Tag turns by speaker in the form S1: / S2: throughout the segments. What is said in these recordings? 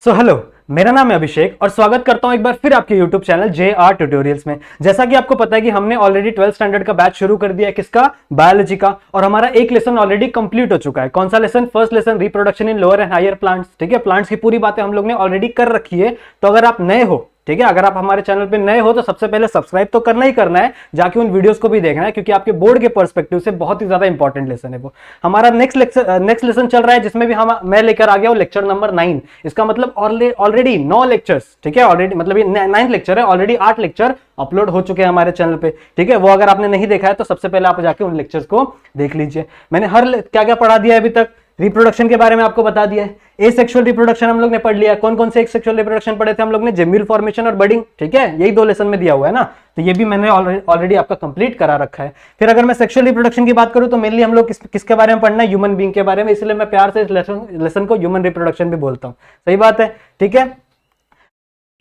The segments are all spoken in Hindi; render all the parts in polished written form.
S1: हेलो, मेरा नाम है अभिषेक और स्वागत करता हूं एक बार फिर आपके YouTube चैनल JR ट्यूटोरियल्स में। जैसा कि आपको पता है कि हमने ऑलरेडी 12th स्टैंडर्ड का बैच शुरू कर दिया है, किसका? बायोलॉजी का। और हमारा एक लेसन ऑलरेडी कंप्लीट हो चुका है। कौन सा lesson? First lesson, reproduction in lower and higher plants. ठीक है, प्लांट्स की पूरी बातें हम लोग ने ऑलरेडी कर रखी है। तो अगर आप नए हो, ठीक है, अगर आप हमारे चैनल पे नए हो तो सबसे पहले सब्सक्राइब तो करना ही करना है, जाके उन वीडियोस को भी देखना है, क्योंकि आपके बोर्ड के पर्सपेक्टिव से बहुत ही ज्यादा इंपॉर्टेंट लेसन है वो। हमारा नेक्स्ट लेसन चल रहा है, जिसमें भी मैं लेकर आ गया हूं लेक्चर नंबर 9। इसका मतलब ऑलरेडी 9 लेक्चर्स, ठीक है, ऑलरेडी मतलब ये 9th लेक्चर है। ऑलरेडी 8 लेक्चर अपलोड हो चुके हैं हमारे चैनल पे, ठीक है। वो अगर आपने नहीं देखा है तो सबसे पहले आप जाके उन लेक्चर्स को देख लीजिए। मैंने क्या क्या पढ़ा दिया है अभी तक। रिप्रोडक्शन के बारे में आपको बता दिया है। एसेक्सुअल रिप्रोडक्शन हम लोग ने पढ़ लिया। कौन कौन से सेक्सुअल रिप्रोडक्शन पढ़े थे हम लोग ने? जेम्यूल फॉर्मेशन और बडिंग, ठीक है, यही 2 लेसन में दिया हुआ है ना। तो ये भी मैंने ऑलरेडी आपका कंप्लीट करा रखा है। फिर अगर मैं सेक्सुअल रिप्रोडक्शन की बात करूं तो मेनली हम लोग किसके बारे में पढ़ना है? ह्यूमन बीइंग के बारे में। इसलिए मैं प्यार से इस लेसन को ह्यूमन रिप्रोडक्शन भी बोलता हूं। सही बात है, ठीक है।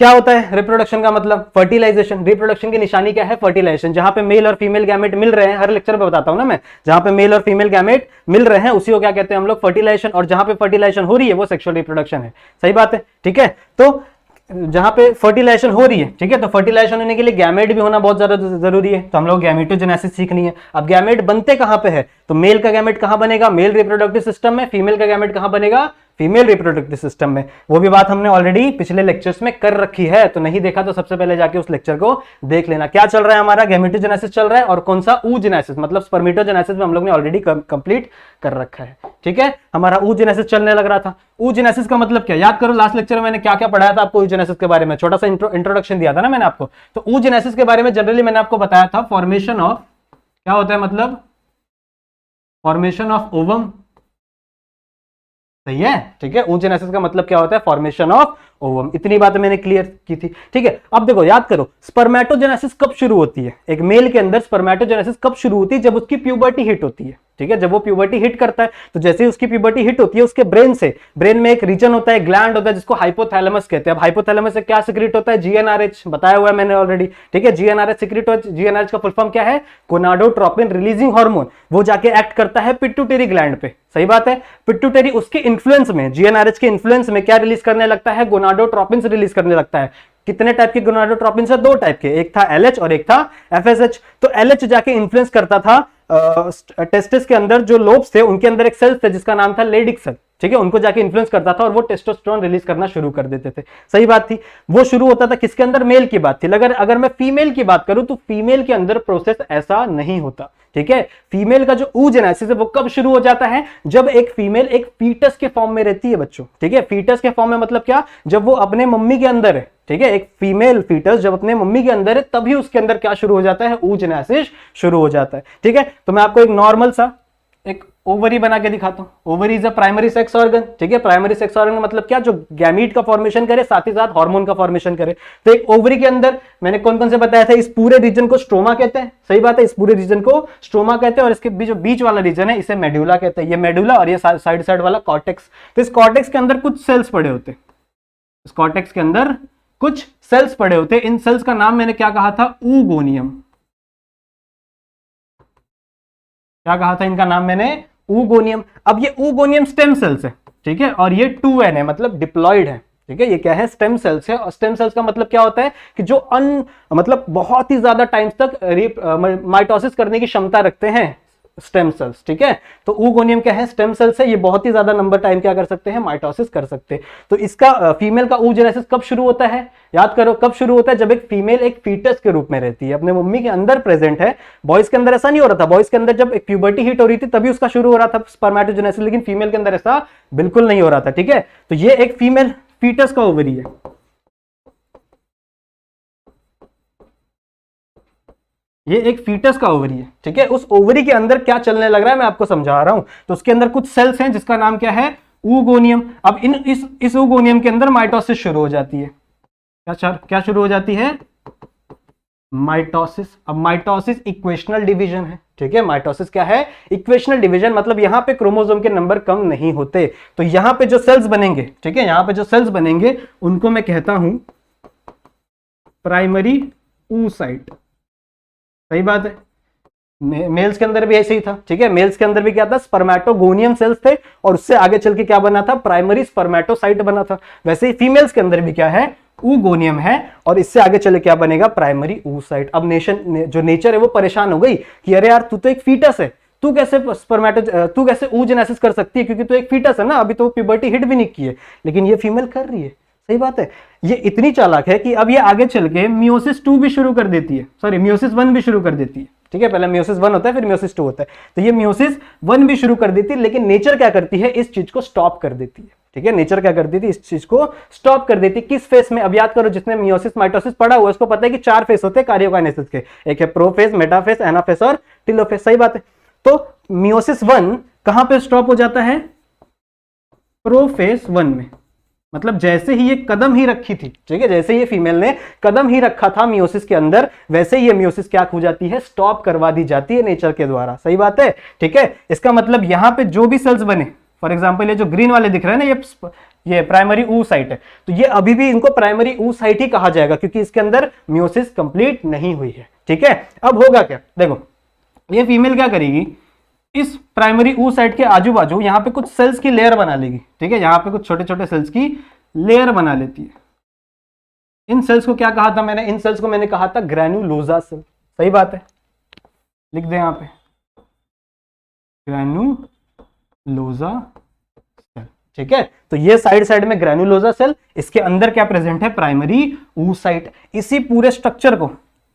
S1: क्या होता है रिप्रोडक्शन का मतलब? फर्टिलाइजेशन। रिप्रोडक्शन की निशानी क्या है? फर्टिलाइजेशन। जहां पे मेल और फीमेल गैमेट मिल रहे हैं, हर लेक्चर में बताता हूं ना मैं, जहां पे मेल और फीमेल गैमेट मिल रहे हैं उसी को क्या कहते हैं हम लोग? फर्टिलाइजेशन। और जहां पे फर्टिलाइजेशन हो रही है वो सेक्सुअल रिप्रोडक्शन है। सही बात है, ठीक है। तो जहां पे फर्टिलाइजेशन हो रही है, ठीक है, तो फर्टिलाइजेशन होने के लिए गैमेट भी होना बहुत ज्यादा जरूरी है। तो हम लोग गैमेटोजेनेसिस सीखनी है। अब गैमेट बनते कहां पे है? तो मेल का गैमेट कहां बनेगा? मेल रिप्रोडक्टिव सिस्टम में। फीमेल का गैमेट कहां बनेगा? फीमेल रिप्रोडक्टिव सिस्टम में। वो भी बात हमने ऑलरेडी पिछले लेक्चर्स में कर रखी है, तो नहीं देखा तो सबसे पहले जाके उस लेक्चर को देख लेना। क्या चल रहा है हमारा? गैमेटोजेनेसिस चल रहा है। और कौन सा? oogenesis, मतलब स्पर्मेटोजेनेसिस में हम लोग ने ऑलरेडी कंप्लीट कर रखा है, ठीक है। हमारा oogenesis चलने लग रहा था। oogenesis का मतलब क्या? याद करो लास्ट लेक्चर में मैंने क्या क्या पढ़ाया था आपको oogenesis के बारे में। छोटा सा इंट्रोडक्शन दिया था ना मैंने आपको। तो oogenesis के बारे में जनरली मैंने आपको बताया था फॉर्मेशन ऑफ, क्या होता है मतलब? Formation of ovum. सही है, ठीक है। oogenesis का मतलब क्या होता है? Formation of ovum. इतनी बातें मैंने क्लियर की थी, ठीक है। अब देखो, याद करो, स्पर्मेटोजेनेसिस कब शुरू होती है? एक मेल के अंदर स्पर्मेटोजेनेसिस कब शुरू होती है? जब उसकी प्यूबर्टी हिट होती है, ठीक है। जब वो प्यूबर्टी हिट करता है तो जैसे ही उसकी प्यूबर्टी हिट होती है, उसके ब्रेन में एक रीजन होता है, ग्लैंड होता है, जिसको हाइपोथैलेमस कहते हैं। अब हाइपोथैलेमस से क्या सिक्रीट होता है? जीएनआरएच, बताया हुआ है मैंने ऑलरेडी, ठीक है। जीएनआरएच सिक्रीट हो, जीएनआरएच का फुल फॉर्म क्या है? Gonadotropin releasing hormone. वो जाके एक्ट करता है पिट्यूटरी ग्लैंड पे। सही बात है। पिट्यूटरी उसके इन्फ्लुएंस में, जीएनआरएच के इन्फ्लुएंस में क्या रिलीज करने लगता है? गोनाडोट्रोपिन रिलीज करने लगता है। कितने टाइप के गोनाडोट्रोपिन है? 2 टाइप के, एक था एलएच और एक था एफएसएच। तो एलएच जाके इन्फ्लुएंस करता था टेस्टिस के अंदर जो लोब्स थे उनके अंदर एक सेल थे जिसका नाम था लेडिक सेल, ठीक है। उनको जाके इन्फ्लुएंस करता था और वो टेस्टोस्टेरोन रिलीज करना शुरू कर देते थे। सही बात थी। वो शुरू होता था किसके अंदर? मेल की बात थी। अगर मैं फीमेल की बात करूं तो फीमेल के अंदर प्रोसेस ऐसा नहीं होता, ठीक है। फीमेल का जो oogenesis है वो कब शुरू हो जाता है? जब एक फीमेल एक फीटस के फॉर्म में रहती है बच्चों, ठीक है। फीटस के फॉर्म में मतलब क्या? जब वो अपने मम्मी के अंदर है, ठीक है। एक फीमेल फीटस जब अपने मम्मी के अंदर है तभी उसके अंदर क्या शुरू हो जाता है? oogenesis शुरू हो जाता है, ठीक है। तो मैं आपको एक नॉर्मल सा एक ओवरी बना के दिखाता हूं। Ovary is a primary sex organ, ठीक है। प्राइमरी सेक्स ऑर्गन मतलब क्या? जो गैमीट का फॉर्मेशन करे, साथ ही साथ हार्मोन का फॉर्मेशन करे। तो एक ओवरी के अंदर मैंने कौन कौन से बताया था? इस पूरे रीजन को स्ट्रोमा कहते हैं। सही बात है, इस पूरे रीजन को स्ट्रोमा कहते हैं। और इसके जो बीच वाला रीजन है इसे मेडुला कहते हैं। ये मेडुला और ये साइड साइड वाला कॉर्टेक्स। तो इस कॉर्टेक्स के अंदर कुछ सेल्स पड़े होते हैं। इस कॉर्टेक्स के अंदर कुछ सेल्स पड़े होते हैं। इन सेल्स का नाम मैंने क्या कहा था? ऊगोनियम। क्या कहा था इनका नाम मैंने? ऊगोनियम। अब ये ऊगोनियम स्टेम सेल्स है, ठीक है। और ये 2n है, मतलब डिप्लॉयड है, ठीक है। ये क्या है? स्टेम सेल्स है। और स्टेम सेल्स का मतलब क्या होता है? कि जो मतलब बहुत ही ज्यादा टाइम्स तक माइटोसिस करने की क्षमता रखते हैं स्टेम सेल्स, ठीक है। तो ऊगोनियम क्या है? स्टेम सेल्स है। ये बहुत ही ज्यादा नंबर टाइम क्या कर सकते हैं? माइटोसिस कर सकते हैं। तो इसका फीमेल का oogenesis कब शुरू होता है? याद करो, कब शुरू होता है? जब एक फीमेल एक फीटस के रूप में रहती है, अपने मम्मी के अंदर प्रेजेंट है। बॉयज के अंदर ऐसा नहीं हो रहा था। बॉयज के अंदर जब एक प्यूबर्टी हिट हो रही थी तभी उसका शुरू हो रहा था स्पर्मेटोजेनेसिस, लेकिन फीमेल के अंदर ऐसा बिल्कुल नहीं हो रहा था, ठीक है। तो ये एक फीमेल फीटस का ओवरी है। ये एक फीटस का ओवरी है, ठीक है। उस ओवरी के अंदर क्या चलने लग रहा है मैं आपको समझा रहा हूं। तो उसके अंदर कुछ सेल्स हैं जिसका नाम क्या है? ऊगोनियम। अब इस ऊगोनियम के अंदर माइटोसिस शुरू हो जाती है। क्या शुरू हो जाती है? माइटोसिस। अब माइटोसिस इक्वेशनल डिवीजन है, ठीक है। माइटोसिस क्या है? Equational division. मतलब यहां पे क्रोमोसोम के नंबर कम नहीं होते। तो यहां पे जो सेल्स बनेंगे, ठीक है, यहां पे जो सेल्स बनेंगे उनको मैं कहता हूं प्राइमरी oocyte। सही बात है। मेल्स के अंदर भी ऐसे ही था, ठीक है। मेल्स के अंदर भी क्या था, स्पर्मेटोगोनियम सेल्स थे और उससे आगे चल के क्या बना था, प्राइमरी स्पर्मेटोसाइट बना था। वैसे ही फीमेल्स के अंदर भी क्या है, ooगोनियम है और इससे आगे चले क्या बनेगा, प्राइमरी ooसाइट। अब जो नेचर है वो परेशान हो गई कि अरे यार तू तो एक फीटस है, तू कैसे ooजेनेसिस कर सकती है, क्योंकि तू एक फीटस है ना, अभी तो प्यूबर्टी हिट भी नहीं की है, लेकिन ये फीमेल कर रही है। सही बात है। ये इतनी चालाक है कि अब ये आगे चल के मियोसिस 2 भी शुरू कर देती है, सॉरी मियोसिस 1 भी शुरू कर देती है, ठीक है। पहले मियोसिस 1 होता है, फिर मियोसिस 2 होता है, तो ये मियोसिस 1 भी शुरू कर देती है, लेकिन नेचर क्या करती है, इस चीज को स्टॉप कर देती है, ठीक है। नेचर क्या करती थी, इस चीज को स्टॉप कर देती। किस फेस में, अब याद करो, जिसने मियोसिस माइटोसिस पढ़ा हुआ है उसको पता है कि 4 फेस होते हैं कार्योकाइनेसिस के, एक है प्रोफेस, मेटाफेस, एनाफेस और टेलोफेस। सही बात है। तो मियोसिस 1 कहां पे स्टॉप हो जाता है, प्रोफेस 1 में, मतलब जैसे ही ये कदम ही रखी थी, ठीक है, जैसे ये फीमेल ने कदम ही रखा था मियोसिस के अंदर, वैसे ही ये मियोसिस क्या हो जाती है, स्टॉप करवा दी जाती है नेचर के द्वारा। सही बात है, ठीक है। इसका मतलब यहां पे जो भी सेल्स बने, फॉर एग्जांपल ये जो ग्रीन वाले दिख रहे हैं ना, ये प्राइमरी ooसाइट है, तो ये अभी भी इनको प्राइमरी ooसाइट ही कहा जाएगा, क्योंकि इसके अंदर मियोसिस कंप्लीट नहीं हुई है, ठीक है। अब होगा क्या, देखो ये फीमेल क्या करेगी, इस प्राइमरी ooसाइट के आजू बाजू यहां पे कुछ सेल्स की लेयर बना लेगी, ठीक है। यहां पे कुछ छोटे छोटे सेल्स की लेयर बना लेती है। इन सेल्स को क्या कहा था मैंने, इन सेल्स को मैंने कहा था ग्रैनुलोजा सेल। सही बात है, लिख दे यहां पे ग्रैनुलोजा सेल, ठीक है। तो ये साइड साइड में ग्रैनुलोजा सेल, इसके अंदर क्या प्रेजेंट है, प्राइमरी ooसाइट। इसी पूरे स्ट्रक्चर को,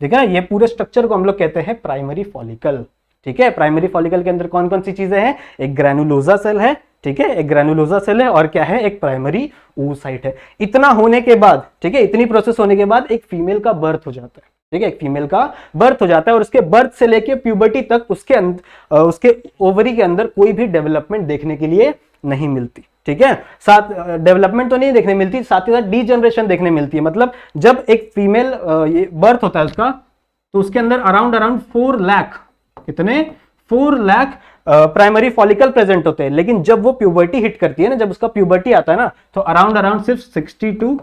S1: ठीक है ना, ये पूरे स्ट्रक्चर को हम लोग कहते हैं प्राइमरी फॉलिकल, ठीक है। प्राइमरी फॉलिकल के अंदर कौन कौन सी चीजें हैं, एक ग्रैनुलोजा सेल है, ठीक है, एक ग्रैनुलोजा सेल है, और क्या है, एक प्राइमरी ooसाइट है। इतना होने के बाद, ठीक है, इतनी प्रोसेस होने के बाद एक फीमेल का बर्थ हो जाता है, ठीक है, एक फीमेल का बर्थ हो जाता है, और उसके बर्थ से लेके प्यूबर्टी तक उसके ओवरी के अंदर कोई भी डेवलपमेंट देखने के लिए नहीं मिलती, ठीक है। साथ डेवलपमेंट तो नहीं देखने मिलती, साथ ही साथ डीजनरेशन देखने मिलती है। मतलब जब एक फीमेल ये बर्थ होता है उसका, तो उसके अंदर अराउंड 4 लाख, कितने, 4 लाख प्राइमरी फॉलिकल प्रेजेंट होते हैं, लेकिन जब वो प्यूबर्टी हिट करती है ना, जब उसका प्यूबर्टी आता है ना, तो अराउंड सिर्फ 60 to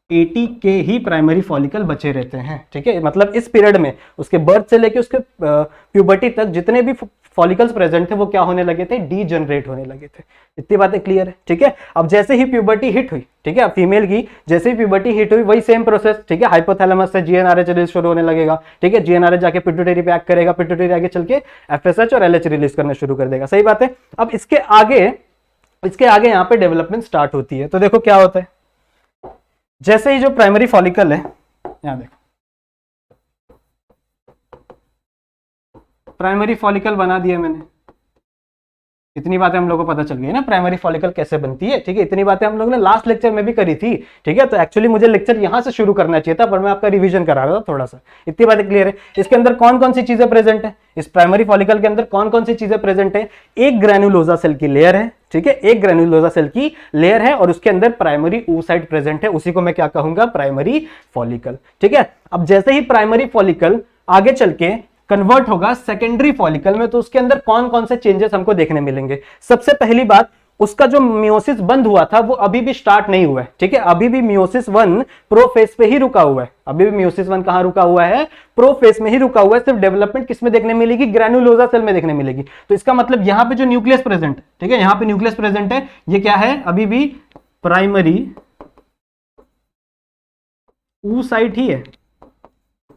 S1: 80 के ही प्राइमरी फॉलिकल बचे रहते हैं, ठीक है। मतलब इस पीरियड में उसके बर्थ से लेके उसके प्यूबर्टी तक जितने भी फॉलिकल्स प्रेजेंट थे वो क्या होने लगे थे, डीजनरेट होने लगे थे। इतनी बातें क्लियर है, ठीक है। अब जैसे ही प्यूबर्टी हिट हुई, ठीक है, अब फीमेल की जैसे ही प्यूबर्टी हिट हुई, वही सेम प्रोसेस, ठीक है, हाइपोथैलेमस से जीएनआरएच रिलीज शुरू होने लगेगा, ठीक है। जीएनआरएच जाके पिट्यूटरी पे एक्ट करेगा, पिट्यूटरी आगे चल के एफएसएच और एलएच रिलीज करना शुरू कर देगा। सही बात है। अब इसके आगे यहाँ पे डेवलपमेंट स्टार्ट होती है। तो देखो क्या होता है, जैसे ही जो प्राइमरी फॉलिकल है, यहां देखो प्राइमरी फॉलिकल बना दिया मैंने, इतनी बातें हम लोगों को पता चल गई है ना, प्राइमरी फॉलिकल कैसे बनती है, ठीक है। इतनी बातें हम लोगों ने लास्ट लेक्चर में भी करी थी, ठीक है। तो एक्चुअली मुझे लेक्चर यहां से शुरू करना चाहिए था, पर मैं आपका रिवीजन करा रहा था थोड़ा सा। इतनी बातें क्लियर है। इसके अंदर कौन कौन सी चीजें प्रेजेंट है, इस प्राइमरी फॉलिकल के अंदर कौन कौन सी चीजें प्रेजेंट है, एक ग्रैनुलोजा सेल की लेयर है, ठीक है, एक ग्रैनुलोजा सेल की लेयर है, और उसके अंदर प्राइमरी ooसाइट प्रेजेंट है, उसी को मैं क्या कहूंगा, प्राइमरी फॉलिकल, ठीक है। अब जैसे ही प्राइमरी फॉलिकल आगे चल के कन्वर्ट होगा सेकेंडरी फॉलिकल में, तो उसके अंदर कौन कौन से चेंजेस हमको देखने मिलेंगे। सबसे पहली बात, उसका जो मियोसिस बंद हुआ था वो अभी भी स्टार्ट नहीं हुआ है, ठीक है। अभी भी मियोसिस 1 प्रोफेस पे ही रुका हुआ है, अभी भी मियोसिस 1 कहां रुका हुआ है, प्रोफेस में ही रुका हुआ है। सिर्फ डेवलपमेंट किस में देखने मिलेगी, ग्रैनुलोजा सेल में देखने मिलेगी। तो इसका मतलब यहां पे जो न्यूक्लियस प्रेजेंट, ठीक है, यहां पे न्यूक्लियस प्रेजेंट है, ये क्या है, अभी भी प्राइमरी ooसाइट ही है,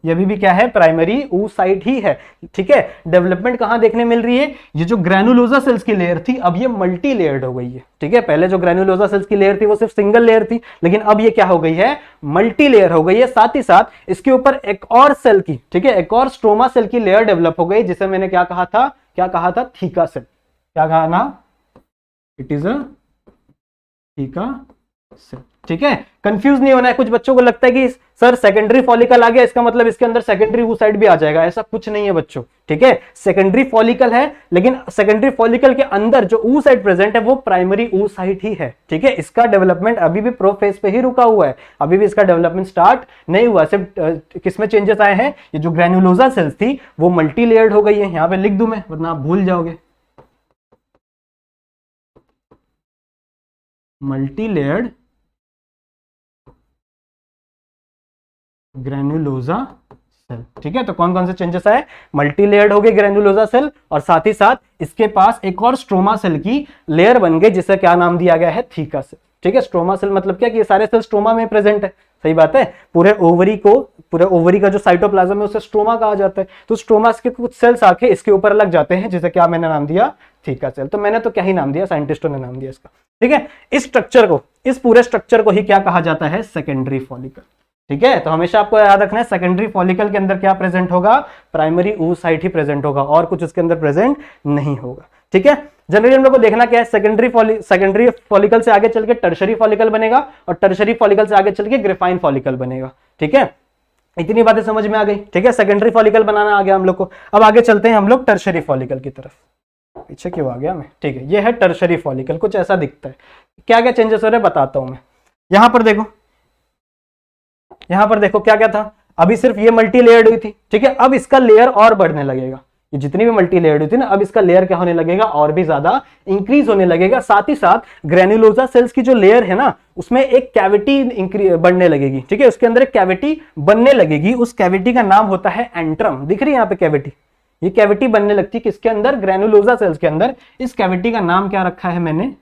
S1: ये भी क्या है, प्राइमरी ooसाइट ही है, ठीक है। डेवलपमेंट कहां देखने मिल रही है, ये जो ग्रैनुलोजा सेल्स की लेयर थी अब ये मल्टी लेयर्ड हो गई है, ठीक है। पहले जो ग्रैनुलोजा सेल्स की लेयर थी वो सिर्फ सिंगल लेयर थी, लेकिन अब ये क्या हो गई है, मल्टी लेयर हो गई है। साथ ही साथ इसके ऊपर एक और सेल की, ठीक है, एक और स्ट्रोमा सेल की लेयर डेवलप हो गई, जिसे मैंने क्या कहा था, थीका सेल। क्या कहा ना, इट इज अ थीका सेल, ठीक है। कंफ्यूज नहीं होना है। कुछ बच्चों को लगता है कि सर सेकेंडरी फॉलिकल आ गया, इसका मतलब इसके अंदर सेकेंडरी ooसाइट भी आ जाएगा, ऐसा कुछ नहीं है बच्चों, ठीक है। सेकेंडरी फॉलिकल है, लेकिन सेकेंडरी फॉलिकल के अंदर जो ooसाइट प्रेजेंट है वो प्राइमरी ooसाइट ही है, ठीक है। इसका डेवलपमेंट अभी भी प्रोफेस पे ही रुका हुआ है, अभी भी इसका डेवलपमेंट स्टार्ट नहीं हुआ। सिर्फ किसमें चेंजेस आए हैं, ये जो ग्रैनुलोजा सेल्स थी वो मल्टी लेयर्ड हो गई है। यहां पे लिख दूं मैं, वरना आप भूल जाओगे, मल्टी लेयर्ड ग्रैनुलोजा सेल। ठीक है, तो कौन कौन से चेंजेस आए, मल्टी लेयर्ड हो गए ग्रेनुलोसा सेल, और साथ ही साथ इसके पास एक और स्ट्रोमा सेल की लेयर बन गई जिसे क्या नाम दिया गया है, थीका सेल। ठीक है, स्ट्रोमा सेल मतलब क्या कि ये सारे सेल स्ट्रोमा में प्रेजेंट है, सही बात है। पूरे ओवरी का जो साइटोप्लाज्म है उसे स्ट्रोमा कहा जाता है। तो स्ट्रोमा के कुछ सेल्स आके इसके ऊपर लग जाते हैं जिसे क्या मैंने नाम दिया, थीका सेल। तो मैंने तो क्या ही नाम दिया, साइंटिस्टों ने नाम दिया इसका। ठीक है, इस स्ट्रक्चर को, इस पूरे स्ट्रक्चर को ही क्या कहा जाता है, सेकेंडरी फॉलिकल। ठीक है, तो हमेशा आपको याद रखना है सेकेंडरी फॉलिकल के अंदर क्या प्रेजेंट होगा, प्राइमरी oocyte ही प्रेजेंट होगा और कुछ उसके अंदर प्रेजेंट नहीं होगा। ठीक है, जनरली हम लोग को देखना क्या है, सेकेंडरी फॉलिकल से आगे चल के टर्शरी फॉलिकल बनेगा और टर्शरी फॉलिकल से आगे चल के ग्रेफाइन फॉलिकल बनेगा। ठीक है, इतनी बातें समझ में आ गई। ठीक है, सेकेंडरी फॉलिकल बनाना आ गया हम लोग को। अब आगे चलते हैं हम लोग टर्शरी फॉलिकल की तरफ। पीछे क्यों आ गया मैं, ठीक है, ये है टर्शरी फॉलिकल, कुछ ऐसा दिखता है। क्या क्या चेंजेस हो रहे हैं बताता हूं मैं। यहां पर देखो, यहां पर देखो क्या क्या था, अभी सिर्फ ये मल्टी लेयर्ड हुई थी। ठीक है, अब इसका लेयर और बढ़ने लगेगा, ये जितनी भी मल्टी लेयर्ड हुई थी ना, अब इसका लेयर क्या होने लगेगा, और भी ज्यादा इंक्रीज होने लगेगा। साथ ही साथ ग्रेनुलोसा सेल्स की जो लेयर है ना, उसमें एक कैविटी बढ़ने लगेगी। ठीक है, उसके अंदर एक कैविटी बनने लगेगी, उस कैविटी का नाम होता है एंट्रम। दिख रही है यहाँ पे कैविटी, ये कैविटी बनने लगती है किसके अंदर, ग्रेनुलोसा सेल्स के अंदर। इस कैविटी का नाम क्या रखा है मैंने,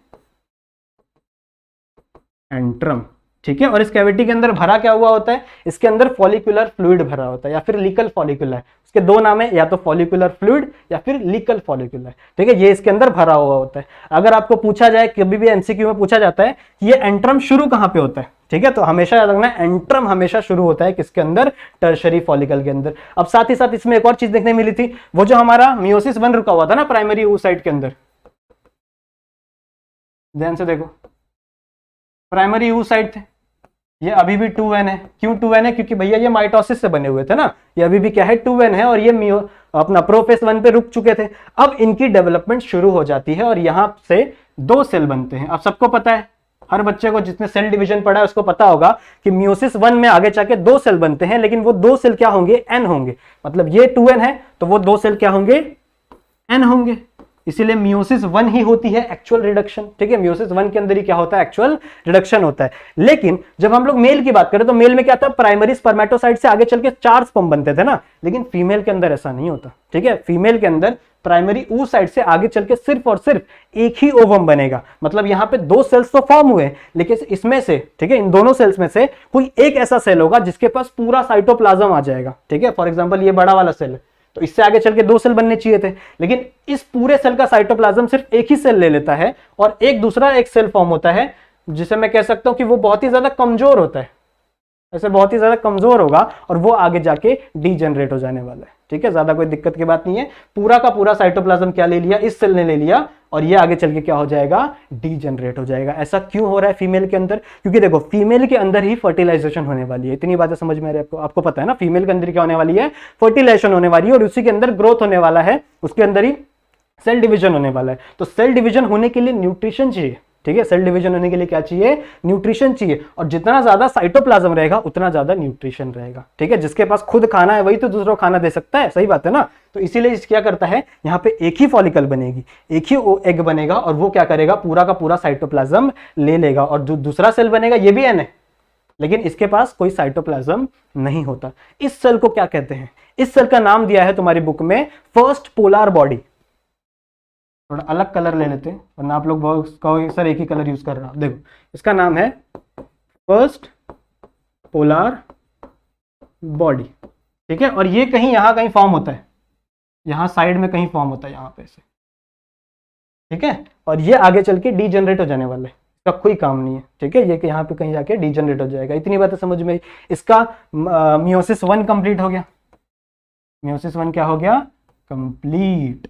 S1: एंट्रम। ठीक है, और इस कैविटी के अंदर भरा क्या हुआ होता है, इसके अंदर फॉलिकुलर फ्लूइड भरा होता है या फिर लीकल फॉलिकुलर। उसके दो नाम है, या तो फॉलिकुलर फ्लूइड या फिर लीकल फॉलिकुलर। ठीक है, ये इसके अंदर भरा हुआ होता है। अगर आपको पूछा जाए, कभी भी एमसीक्यू में पूछा जाता है कि ये एंट्रम शुरू कहां पे होता है, ठीक है, तो हमेशा याद रखना एंट्रम हमेशा शुरू होता है किसके अंदर, टर्शरी फॉलिकल के अंदर। अब साथ ही साथ इसमें एक और चीज देखने मिली थी, वो जो हमारा मियोसिस 1 रुका हुआ था ना प्राइमरी oocyte के अंदर, ध्यान से देखो, प्राइमरी oocyte थे, ये अभी भी 2n है। क्यों 2n है, क्योंकि भैया ये माइटोसिस से बने हुए थे ना, ये अभी भी क्या है, 2n है, और ये अपना प्रोफेस 1 पे रुक चुके थे। अब इनकी डेवलपमेंट शुरू हो जाती है और यहां से 2 सेल बनते हैं। अब सबको पता है, हर बच्चे को जिसने सेल डिवीजन पढ़ा है उसको पता होगा कि मियोसिस 1 में आगे जाके 2 सेल बनते हैं, लेकिन वो 2 सेल क्या होंगे, n होंगे। मतलब ये 2n है तो वो 2 सेल क्या होंगे, n होंगे। इसीलिए मियोसिस 1 ही होती है एक्चुअल रिडक्शन। ठीक है, मियोसिस 1 के अंदर ही क्या होता है, एक्चुअल रिडक्शन होता है। लेकिन जब हम लोग मेल की बात करें तो मेल में क्या था, प्राइमरी स्पर्मेटोसाइट से आगे चल के 4 स्पर्म बनते थे ना, लेकिन फीमेल के अंदर ऐसा नहीं होता। ठीक है, फीमेल के अंदर प्राइमरी oocyte से आगे चल के सिर्फ और सिर्फ एक ही ओवम बनेगा। मतलब यहां पे 2 सेल्स तो फॉर्म हुए, लेकिन इसमें से, ठीक है, इन दोनों सेल्स में से कोई एक ऐसा सेल होगा जिसके पास पूरा साइटोप्लाज्म आ जाएगा। ठीक है, फॉर एग्जांपल ये बड़ा वाला सेल है, तो इससे आगे चल के 2 सेल बनने चाहिए थे, लेकिन इस पूरे सेल का साइटोप्लाज्म सिर्फ एक ही सेल ले लेता है और एक दूसरा एक सेल फॉर्म होता है, जिसे मैं कह सकता हूं कि वो बहुत ही ज्यादा कमजोर होता है, ऐसे बहुत ही ज्यादा कमजोर होगा और वो आगे जाके डीजनरेट हो जाने वाला है। ठीक है, ज्यादा कोई दिक्कत की बात नहीं है। पूरा का पूरा साइटोप्लाज्म क्या ले लिया, इस सेल ने ले लिया, और ये आगे चल के क्या हो जाएगा, डीजनरेट हो जाएगा। ऐसा क्यों हो रहा है फीमेल के अंदर, क्योंकि देखो फीमेल के अंदर ही फर्टिलाइजेशन होने वाली है। इतनी बातें समझ में आ रही है आपको, आपको पता है ना, फीमेल के अंदर क्या होने वाली है, फर्टिलाइजेशन होने वाली है, और उसी के अंदर ग्रोथ होने वाला है, उसके अंदर ही सेल डिवीजन होने वाला है। तो सेल डिवीजन होने के लिए न्यूट्रिशन चाहिए। ठीक है, सेल डिवीजन होने के लिए क्या चाहिए, न्यूट्रिशन चाहिए, और जितना ज्यादा साइटोप्लाज्म रहेगा उतना ज्यादा न्यूट्रिशन रहेगा। ठीक है, जिसके पास खुद खाना है वही तो दूसरों को खाना दे सकता है, सही बात है ना। तो इसीलिए क्या करता है, यहाँ पे एक ही फॉलिकल बनेगी, एक ही एग बनेगा, और वो क्या करेगा, पूरा का पूरा साइटोप्लाज्म ले लेगा, और जो दूसरा सेल बनेगा ये भी एन है, लेकिन इसके पास कोई साइटोप्लाज्म नहीं होता। इस सेल को क्या कहते हैं, इस सेल का नाम दिया है तुम्हारी बुक में फर्स्ट पोलर बॉडी। थोड़ा अलग कलर ले लेते हैं, वरना आप लोग बहुत कहोगे सर एक ही कलर यूज कर रहा हूं। देखो इसका नाम है फर्स्ट पोलर बॉडी। ठीक है, और ये कहीं यहां कहीं फॉर्म होता है, यहां साइड में कहीं फॉर्म होता है, यहां पे ऐसे। ठीक है, और ये आगे चल के डीजनरेट हो जाने वाला है, इसका कोई काम नहीं है। ठीक है, ये कि यहाँ पे कहीं जाके डीजनरेट हो जाएगा। इतनी बातें समझ में आई। इसका मियोसिस 1 कंप्लीट हो गया, मियोसिस 1 क्या हो गया, कंप्लीट।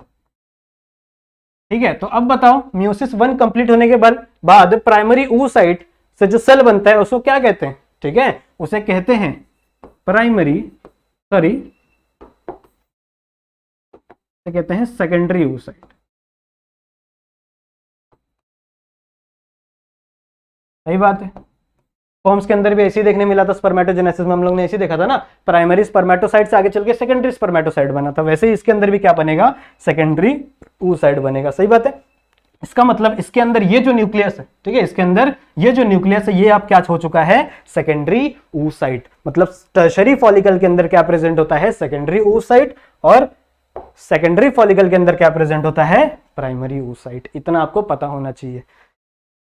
S1: ठीक है, तो अब बताओ मियोसिस 1 कंप्लीट होने के बाद प्राइमरी oocyte से जो सेल बनता है उसको क्या कहते हैं, ठीक है, उसे कहते हैं प्राइमरी, सॉरी कहते हैं सेकेंडरी oocyte। सही बात है, फॉर्म्स के अंदर भी ऐसे ही देखने मिला था, स्पर्मेटोजेनेसिस में हम लोग ने ऐसे देखा था ना, प्राइमरी स्पर्मेटोसाइट से आगे चल के सेकेंडरी स्पर्मेटोसाइट बना था, वैसे ही इसके अंदर भी क्या बनेगा, सेकेंडरी oocyte बनेगा। सही बात है। इसका मतलब इसके अंदर ये जो न्यूक्लियस है, ठीक है, इसके अंदर ये जो न्यूक्लियस है ये अब क्या हो चुका है, सेकेंडरी oocyte। मतलब टर्शरी फॉलिकल के अंदर क्या प्रेजेंट होता है, सेकेंडरी oocyte, और सेकेंडरी फॉलिकल के अंदर क्या प्रेजेंट होता है, प्राइमरी oocyte। इतना आपको पता होना चाहिए।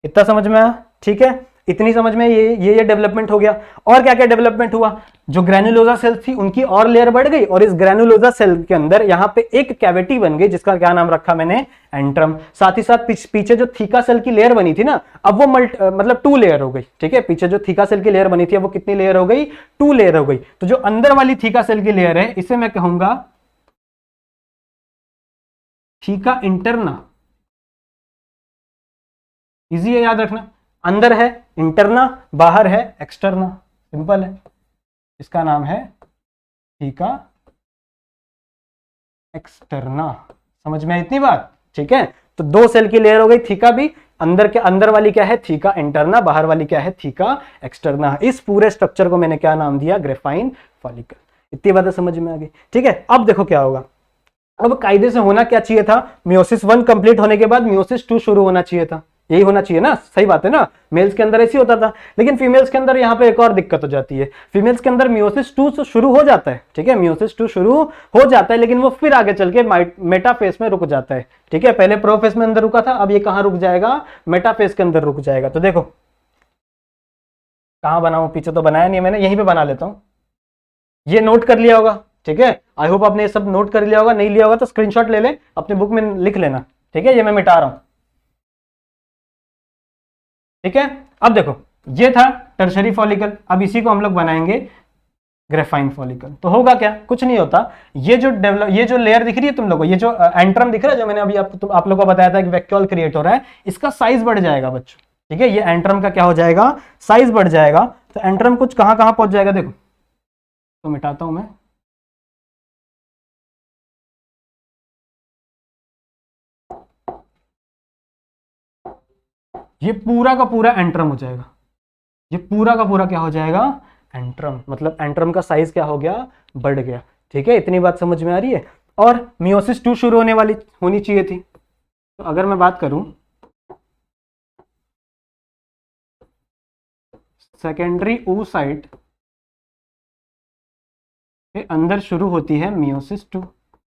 S1: इतना समझ में आया, ठीक है, इतनी समझ में ये डेवलपमेंट हो गया। और क्या क्या डेवलपमेंट हुआ, जो ग्रैनुलोजा सेल थी उनकी और लेयर बढ़ गई, और इस ग्रैनुलोजा सेल के अंदर यहां पे एक कैविटी बन गई जिसका क्या नाम रखा मैंने, एंट्रम। साथ ही साथ पीछे जो थीका सेल की लेयर बनी थी ना, अब वो मतलब 2 लेयर हो गई, ठीक है। पीछे जो थीका सेल की लेयर बनी थी वो कितनी लेयर हो गई, 2 लेयर हो गई। तो जो अंदर वाली थीका सेल की लेयर है इसे मैं कहूंगा थीका इंटरना। इजी है याद रखना, अंदर है इंटरना, बाहर है एक्सटर्ना, सिंपल है। इसका नाम है थीका एक्सटर्ना। समझ में आई इतनी बात, ठीक है। तो 2 सेल की लेयर हो गई, थीका भी, अंदर के अंदर वाली क्या है, थीका इंटरना, बाहर वाली क्या है, थीका एक्सटर्ना। इस पूरे स्ट्रक्चर को मैंने क्या नाम दिया, ग्रेफाइन फॉलिकल। इतनी बातें समझ में आ गई, ठीक है। अब देखो क्या होगा, अब कायदे से होना क्या चाहिए था, मियोसिस 1 कंप्लीट होने के बाद मियोसिस 2 शुरू होना चाहिए था, यही होना चाहिए ना, सही बात है ना। मेल्स के अंदर ऐसी होता था, लेकिन फीमेल्स के अंदर यहाँ पे एक और दिक्कत हो जाती है। फीमेल्स के अंदर मियोसिस 2 तो शुरू हो जाता है, ठीक है, मियोसिस 2 शुरू हो जाता है, लेकिन वो फिर आगे चल के मेटाफेज में रुक जाता है, ठीक है। पहले प्रोफेज में अंदर रुका था, अब ये कहाँ रुक जाएगा, मेटाफेज के अंदर रुक जाएगा। तो देखो कहाँ बनाऊं, पीछे तो बनाया नहीं मैंने, यहीं पे बना लेता हूँ। ये नोट कर लिया होगा, ठीक है, आई होप आपने ये सब नोट कर लिया होगा, नहीं लिया होगा तो स्क्रीनशॉट ले ले, अपने बुक में लिख लेना, ठीक है। ये मैं मिटा रहा हूं, ठीक है। अब देखो ये था टर्शरी फॉलिकल, अब इसी को हम लोग बनाएंगे ग्रेफाइन फॉलिकल। तो होगा क्या, कुछ नहीं होता, ये जो लेयर दिख रही है तुम लोगों को, ये जो एंट्रम दिख रहा है, जो मैंने अभी आप लोगों को बताया था कि वैक्यूल क्रिएट हो रहा है, इसका साइज बढ़ जाएगा बच्चों, ठीक है। ये एंट्रम का क्या हो जाएगा, साइज बढ़ जाएगा। तो एंट्रम कुछ कहां कहां पहुंच जाएगा, देखो तो मिटाता हूं मैं। ये पूरा का पूरा एंट्रम हो जाएगा, ये पूरा का पूरा क्या हो जाएगा, एंट्रम। मतलब एंट्रम का साइज क्या हो गया, बढ़ गया, ठीक है। इतनी बात समझ में आ रही है। और मियोसिस 2 शुरू होनी चाहिए थी। तो अगर मैं बात करूं सेकेंडरी oocyte के अंदर शुरू होती है मियोसिस 2,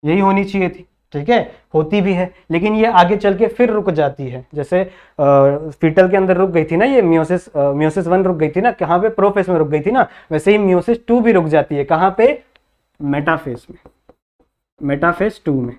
S1: यही होनी चाहिए थी, ठीक है, होती भी है, लेकिन ये आगे चल के फिर रुक जाती है। जैसे फीटल के अंदर रुक गई थी ना, ये मियोसिस 1 रुक गई थी ना, कहाँ पे, प्रोफेज में रुक गई थी ना, वैसे ही मियोसिस 2 भी रुक जाती है, कहाँ पे, मेटाफेज में, मेटाफेज 2 में,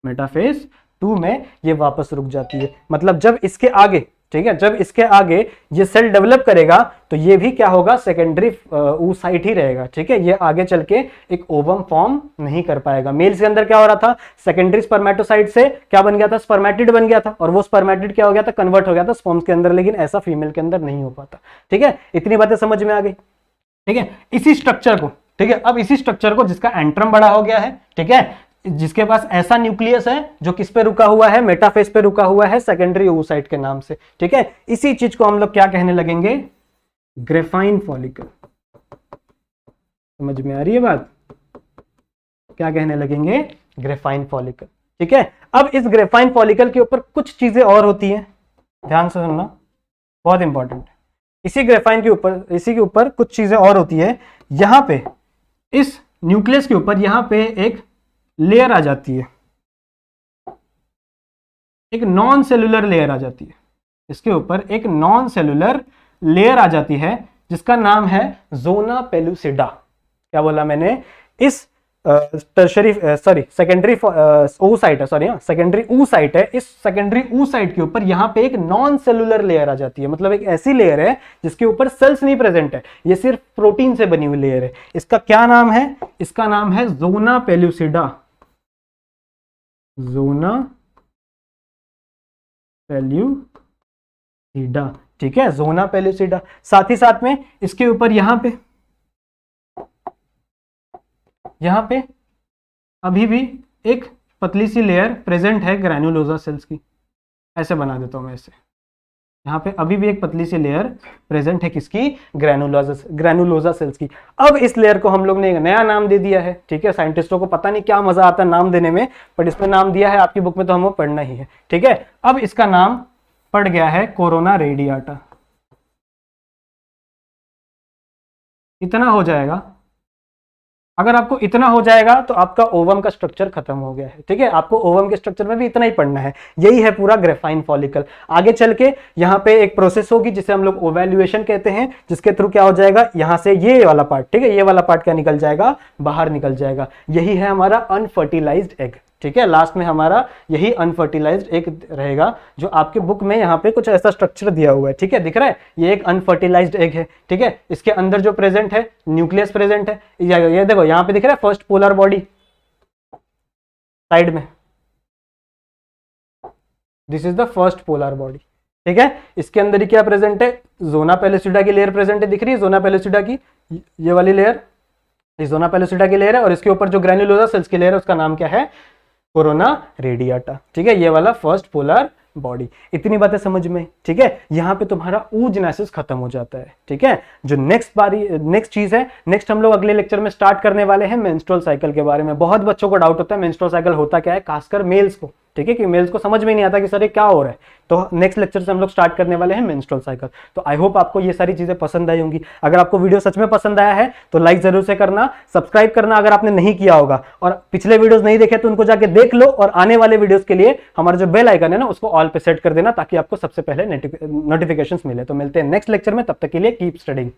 S1: मेटाफेज 2 में ये वापस रुक जाती है। मतलब जब इसके आगे, ठीक है, जब इसके आगे ये सेल डेवलप करेगा तो ये भी क्या होगा, सेकेंडरी oocyte ही रहेगा, ठीक है। ये आगे चल के एक ओवम फॉर्म नहीं कर पाएगा। मेल्स के अंदर क्या हो रहा था, सेकेंडरी स्पर्मेटोसाइट से क्या बन गया था, स्पर्मेटिड बन गया था, और वो स्पर्मेटिड क्या हो गया था, कन्वर्ट हो गया था स्पर्म्स के अंदर, लेकिन ऐसा फीमेल के अंदर नहीं हो पाता, ठीक है। इतनी बातें समझ में आ गई, ठीक है। इसी स्ट्रक्चर को, ठीक है, अब इसी स्ट्रक्चर को जिसका एंट्रम बड़ा हो गया है, ठीक है, जिसके पास ऐसा न्यूक्लियस है जो किस पे रुका हुआ है, मेटाफेज पे रुका हुआ है, सेकेंडरी oocyte के नाम से, ठीक है। इसी चीज को हम लोग क्या कहने लगेंगे, ग्रेफाइन फॉलिकल। समझ में आ रही है बात, क्या कहने लगेंगे, ग्रेफाइन फॉलिकल, ठीक है। अब इस ग्रेफाइन फॉलिकल के ऊपर कुछ चीजें और होती हैं, ध्यान से सुनना, बहुत इंपॉर्टेंट है। इसी ग्रेफाइन के ऊपर, इसी के ऊपर कुछ चीजें और होती है। यहां पे इस न्यूक्लियस के ऊपर यहां पे एक लेयर आ जाती है, एक नॉन सेलुलर लेयर आ जाती है, इसके ऊपर एक नॉन सेलुलर लेयर आ जाती है जिसका नाम है जोना पेलुसिडा। क्या बोला मैंने, इस टर्शरी सेकेंडरी oocyte है, सॉरी, सेकेंडरी oocyte है, इस सेकेंडरी oocyte के ऊपर यहां पे एक नॉन सेलुलर लेयर आ जाती है। मतलब एक ऐसी लेयर है जिसके ऊपर सेल्स नहीं प्रेजेंट है, ये सिर्फ प्रोटीन से बनी हुई लेयर है। इसका क्या नाम है, इसका नाम है जोना पेलुसिडा, जोना पेलुसिडा, ठीक है, जोना पेलुसिडा। साथ ही साथ में इसके ऊपर यहां पे अभी भी एक पतली सी लेयर प्रेजेंट है ग्रैनुलोजा सेल्स की, ऐसे बना देता हूं मैं इसे, यहाँ पे अभी भी एक पतली सी लेयर प्रेजेंट है किसकी, ग्रैनुलोजा सेल्स की। अब इस लेयर को हम लोग ने एक नया नाम दे दिया है, ठीक है। साइंटिस्टों को पता नहीं क्या मजा आता है नाम देने में, बट इसमें नाम दिया है, आपकी बुक में तो हमें पढ़ना ही है, ठीक है। अब इसका नाम पड़ गया है कोरोना रेडियाटा। इतना हो जाएगा, अगर आपको इतना हो जाएगा तो आपका ओवम का स्ट्रक्चर खत्म हो गया है, ठीक है। आपको ओवम के स्ट्रक्चर में भी इतना ही पढ़ना है, यही है पूरा ग्रेफाइन फॉलिकल। आगे चल के यहाँ पे एक प्रोसेस होगी जिसे हम लोग ओवैल्यूएशन कहते हैं, जिसके थ्रू क्या हो जाएगा, यहाँ से ये वाला पार्ट, ठीक है, ये वाला पार्ट क्या निकल जाएगा, बाहर निकल जाएगा। यही है हमारा अनफर्टिलाइज्ड एग, ठीक है। लास्ट में हमारा यही अनफर्टिलाइज्ड एग रहेगा, जो आपके बुक में यहाँ पे कुछ ऐसा स्ट्रक्चर दिया हुआ है, ठीक है, दिख रहा है, ये एक अनफर्टिलाइज्ड एग है, ठीक है। इसके अंदर जो प्रेजेंट है न्यूक्लियस प्रेजेंट है, ये देखो यहाँ पे दिख रहा है फर्स्ट पोलर बॉडी साइड में, this is the first polar body, ठीक है। इसके अंदर ही क्या प्रेजेंट है, जोना पेलुसिडा की लेयर प्रेजेंट है, दिख रही है जोना पेलुसिडा की, ये वाली लेयर, ये जोना पेलुसिडा की लेयर है, और इसके ऊपर जो ग्रैन्युलोसा सेल्स की लेयर है उसका नाम क्या है, कोरोना रेडियाटा, ठीक है। ये वाला फर्स्ट पोलर बॉडी। इतनी बातें समझ में, ठीक है। यहाँ पे तुम्हारा oogenesis खत्म हो जाता है, ठीक है। जो नेक्स्ट चीज है, नेक्स्ट हम लोग अगले लेक्चर में स्टार्ट करने वाले हैं मेंस्ट्रुअल साइकिल के बारे में। बहुत बच्चों को डाउट होता है मेंस्ट्रुअल साइकिल होता क्या है, खासकर मेल्स को, ठीक है, कि मेल्स को समझ में नहीं आता कि सर ये क्या हो रहा है। तो नेक्स्ट लेक्चर से हम लोग स्टार्ट करने वाले हैं मेंस्ट्रुअल साइकिल। तो आई होप आपको ये सारी चीजें पसंद आई होंगी। अगर आपको वीडियो सच में पसंद आया है तो लाइक जरूर से करना, सब्सक्राइब करना अगर आपने नहीं किया होगा, और पिछले वीडियोस नहीं देखे तो उनको जाके देख लो, और आने वाले वीडियोस के लिए हमारा जो बेल आइकन है ना उसको ऑल पे सेट कर देना, ताकि आपको सबसे पहले नोटिफिकेशंस मिले। तो मिलते हैं नेक्स्ट लेक्चर में, तब तक के लिए कीप स्टडिंग।